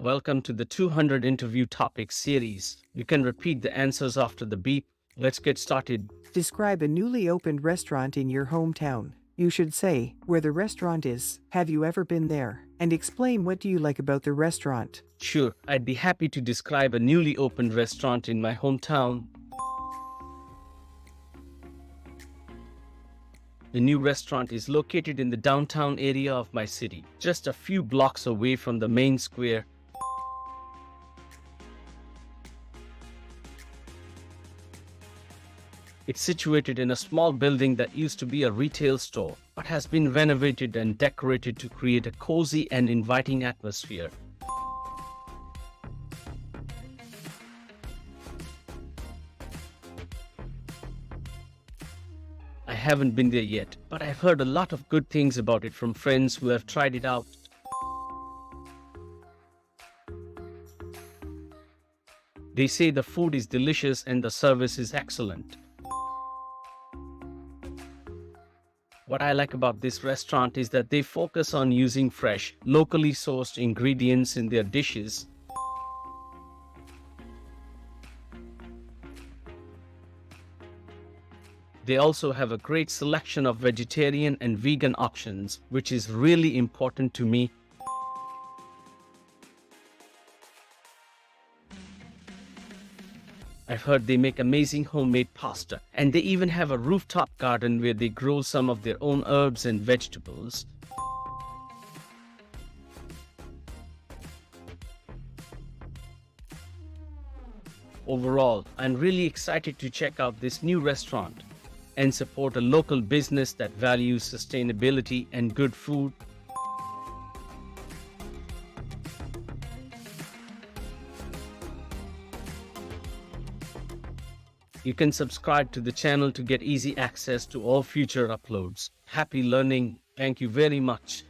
Welcome to the 200 interview topic series. You can repeat the answers after the beep. Let's get started. Describe a newly opened restaurant in your hometown. You should say where the restaurant is, have you ever been there, and explain what do you like about the restaurant. Sure, I'd be happy to describe a newly opened restaurant in my hometown. The new restaurant is located in the downtown area of my city, just a few blocks away from the main square. It's situated in a small building that used to be a retail store, but has been renovated and decorated to create a cozy and inviting atmosphere. I haven't been there yet, but I've heard a lot of good things about it from friends who have tried it out. They say the food is delicious and the service is excellent. What I like about this restaurant is that they focus on using fresh, locally sourced ingredients in their dishes. They also have a great selection of vegetarian and vegan options, which is really important to me. I've heard they make amazing homemade pasta, and they even have a rooftop garden where they grow some of their own herbs and vegetables. Overall, I'm really excited to check out this new restaurant and support a local business that values sustainability and good food. You can subscribe to the channel to get easy access to all future uploads. Happy learning. Thank you very much.